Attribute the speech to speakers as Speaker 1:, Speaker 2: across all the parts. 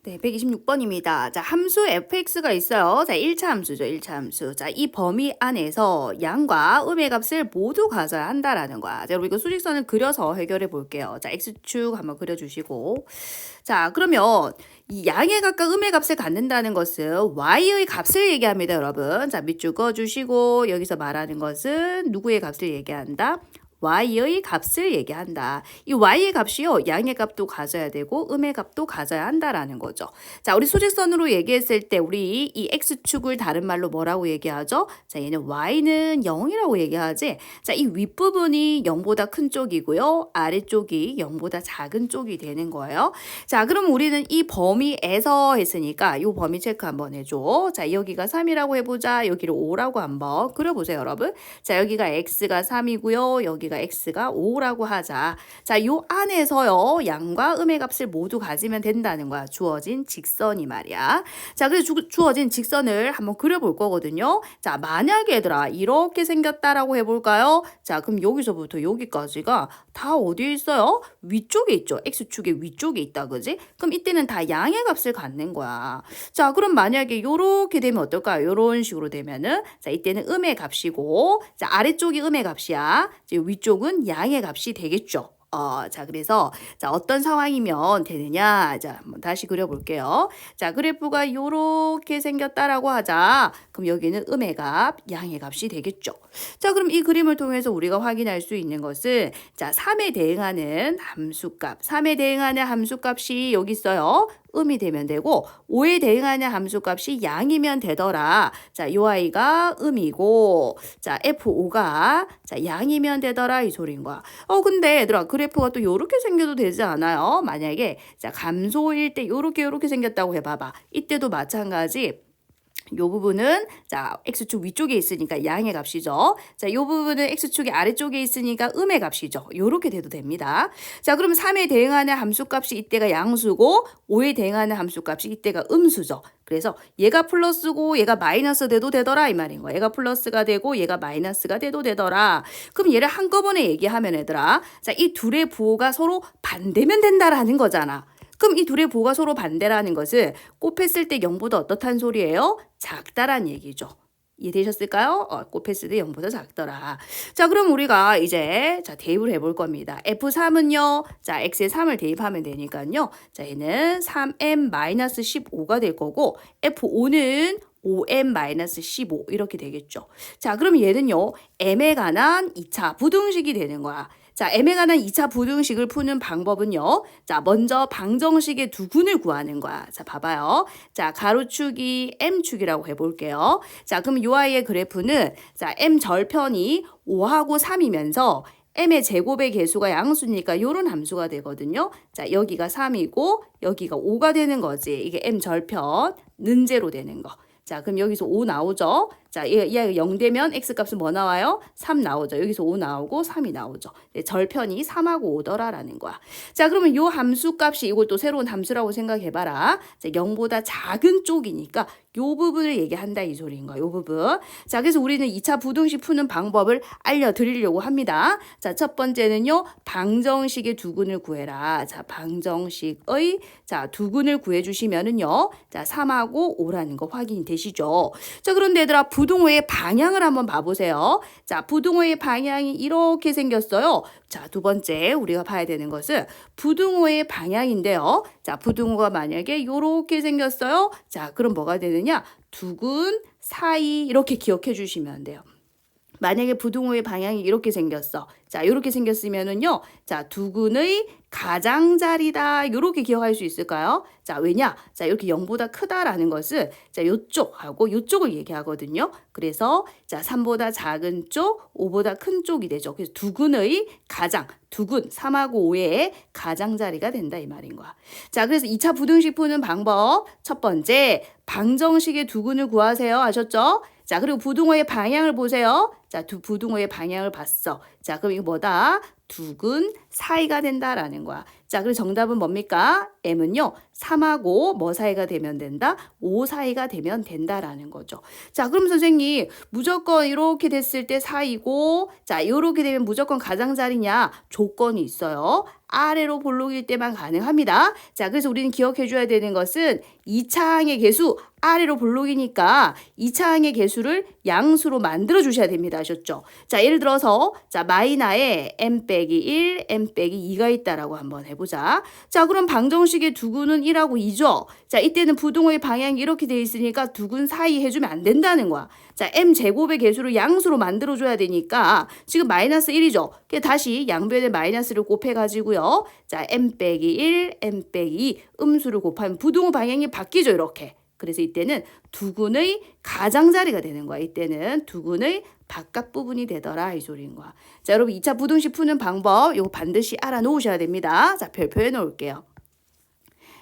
Speaker 1: 네, 126번입니다. 자, 함수 fx가 있어요. 자, 1차 함수죠. 1차 함수. 자, 이 범위 안에서 양과 음의 값을 모두 가져야 한다라는 거야. 자, 우리 이거 수직선을 그려서 해결해 볼게요. 자, x축 한번 그려주시고. 자, 그러면 이 양의 값과 음의 값을 갖는다는 것은 y의 값을 얘기합니다, 여러분. 자, 밑줄 그어주시고 여기서 말하는 것은 누구의 값을 얘기한다? y의 값을 얘기한다. 이 y의 값이요, 양의 값도 가져야 되고 음의 값도 가져야 한다라는 거죠. 자, 우리 수직선으로 얘기했을 때 우리 이 x축을 다른 말로 뭐라고 얘기하죠? 자, 얘는 y는 0이라고 얘기하지. 자, 이 윗부분이 0보다 큰 쪽이고요, 아래쪽이 0보다 작은 쪽이 되는 거예요. 자, 그럼 우리는 이 범위에서 했으니까 이 범위 체크 한번 해줘. 자, 여기가 3이라고 해보자. 여기를 5라고 한번 그려보세요, 여러분. 자, 여기가 x가 3이고요. 여기가 x가 5라고 하자. 자, 요 안에서요, 양과 음의 값을 모두 가지면 된다는 거야. 주어진 직선이 말이야. 자, 그래서 주어진 직선을 한번 그려볼 거거든요. 자, 만약에 얘들아 이렇게 생겼다라고 해볼까요? 자, 그럼 여기서부터 여기까지가 다 어디에 있어요? 위쪽에 있죠. x축의 위쪽에 있다, 그지? 그럼 이때는 다 양의 값을 갖는 거야. 자, 그럼 만약에 요렇게 되면 어떨까요? 요런 식으로 되면은, 자, 이때는 음의 값이고, 자, 아래쪽이 음의 값이야. 이제 위쪽은 양의 값이 되겠죠. 자, 그래서, 자, 어떤 상황이면 되느냐. 자, 한번 다시 그려볼게요. 자, 그래프가 요렇게 생겼다라고 하자. 그럼 여기는 음의 값, 양의 값이 되겠죠. 자, 그럼 이 그림을 통해서 우리가 확인할 수 있는 것은, 자, 3에 대응하는 함수값, 3에 대응하는 함수값이 여기 있어요. 음이 되면 되고, 5에 대응하는 함수값이 양이면 되더라. 자, 요 아이가 음이고, 자, F5가 자, 양이면 되더라, 이 소리인 거야. 근데 얘들아, 그래프가 또 요렇게 생겨도 되지 않아요? 만약에 자, 감소일 때 요렇게 생겼다고 해봐봐. 이때도 마찬가지. 요 부분은 자, x축 위쪽에 있으니까 양의 값이죠. 자, 요 부분은 x축이 아래쪽에 있으니까 음의 값이죠. 요렇게 돼도 됩니다. 자, 그럼 3에 대응하는 함수값이 이때가 양수고 5에 대응하는 함수값이 이때가 음수죠. 그래서 얘가 플러스고 얘가 마이너스 돼도 되더라, 이 말인 거야. 얘가 플러스가 되고 얘가 마이너스가 돼도 되더라. 그럼 얘를 한꺼번에 얘기하면 얘들아, 자, 이 둘의 부호가 서로 반대면 된다라는 거잖아. 그럼 이 둘의 부호가 서로 반대라는 것은 곱했을 때 0보다 어떻다는 소리예요? 작다란 얘기죠. 이해되셨을까요? 곱했을 때 0보다 작더라. 자, 그럼 우리가 이제 자, 대입을 해볼 겁니다. F3은요. 자, X에 3을 대입하면 되니까요. 자, 얘는 3m-15가 될 거고, F5는 5m-15 이렇게 되겠죠. 자, 그럼 얘는요, m에 관한 2차 부등식이 되는 거야. 자, m에 관한 2차 부등식을 푸는 방법은요. 자, 먼저 방정식의 두근을 구하는 거야. 자, 봐봐요. 자, 가로축이 m축이라고 해볼게요. 자, 그럼 요 아이의 그래프는 자, m 절편이 5하고 3이면서 m의 제곱의 개수가 양수니까 요런 함수가 되거든요. 자, 여기가 3이고 여기가 5가 되는 거지. 이게 m 절편 는제로 되는 거. 자, 그럼 여기서 5 나오죠? 자, 얘가 0 되면 x값은 뭐 나와요? 3 나오죠. 여기서 5 나오고 3이 나오죠. 네, 절편이 3하고 5더라라는 거야. 자, 그러면 요 함수값이 이걸 또 새로운 함수라고 생각해봐라. 자, 0보다 작은 쪽이니까 요 부분을 얘기한다, 이 소리인 거야. 요 부분. 자, 그래서 우리는 2차 부등식 푸는 방법을 알려드리려고 합니다. 자, 첫 번째는요, 방정식의 두근을 구해라. 자, 방정식의 자, 두근을 구해주시면은요, 자, 3하고 5라는 거 확인이 되시죠. 자, 그런데 얘들아, 부등호의 방향을 한번 봐보세요. 자, 부등호의 방향이 이렇게 생겼어요. 자, 두 번째 우리가 봐야 되는 것은 부등호의 방향인데요. 자, 부등호가 만약에 이렇게 생겼어요. 자, 그럼 뭐가 되느냐? 두근 사이 이렇게 기억해 주시면 돼요. 만약에 부등호의 방향이 이렇게 생겼어. 자, 이렇게 생겼으면은요. 자, 두근의 가장자리다. 이렇게 기억할 수 있을까요? 자, 왜냐? 자, 이렇게 0보다 크다라는 것은 자, 요쪽하고 요쪽을 얘기하거든요. 그래서 자, 3보다 작은 쪽, 5보다 큰 쪽이 되죠. 그래서 두근의 가장, 두근 3하고 5의 가장자리가 된다, 이 말인 거야. 자, 그래서 2차 부등식 푸는 방법. 첫 번째, 방정식의 두근을 구하세요. 아셨죠? 자, 그리고 부등호의 방향을 보세요. 자, 부등호의 방향을 봤어. 자, 그럼 이거 뭐다? 두근 사이가 된다라는 거야. 자, 그래서 정답은 뭡니까? M은요, 3하고 뭐 사이가 되면 된다? 5 사이가 되면 된다라는 거죠. 자, 그럼 선생님, 무조건 이렇게 됐을 때 사이고, 자, 이렇게 되면 무조건 가장자리냐? 조건이 있어요. 아래로 볼록일 때만 가능합니다. 자, 그래서 우리는 기억해 줘야 되는 것은 2차항의 개수 아래로 볼록이니까 2차항의 개수를 양수로 만들어 주셔야 됩니다. 아셨죠? 자, 예를 들어서 자, 마이너에 m 빼기 1, m 빼기 2가 있다라고 한번 해보자. 자, 그럼 방정식의 두근은 1하고 2죠. 자, 이때는 부등호의 방향이 이렇게 돼 있으니까 두근 사이 해주면 안 된다는 거야. 자, m 제곱의 개수를 양수로 만들어 줘야 되니까 지금 마이너스 1이죠. 다시 양변에 마이너스를 곱해가지고요. 자, m 빼기 1, m 빼기 2 음수를 곱하면 부등호 방향이 바뀌죠. 이렇게. 그래서 이때는 두근의 가장자리가 되는 거야. 이때는 두근의 바깥 부분이 되더라 이 소리인 거야. 자, 여러분 2차 부등식 푸는 방법 이거 반드시 알아놓으셔야 됩니다. 자, 별표해 놓을게요.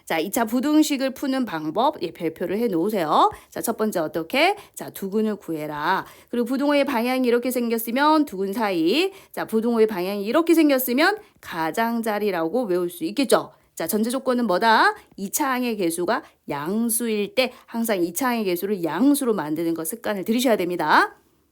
Speaker 1: 자, 2차 부등식을 푸는 방법, 예, 별표를 해 놓으세요. 자, 첫 번째 어떻게? 자, 두근을 구해라. 그리고 부등호의 방향이 이렇게 생겼으면 두근 사이. 자, 부등호의 방향이 이렇게 생겼으면 가장자리라고 외울 수 있겠죠? 자, 전제 조건은 뭐다? 2차항의 개수가 양수일 때 항상 2차항의 개수를 양수로 만드는 거 습관을 들이셔야 됩니다.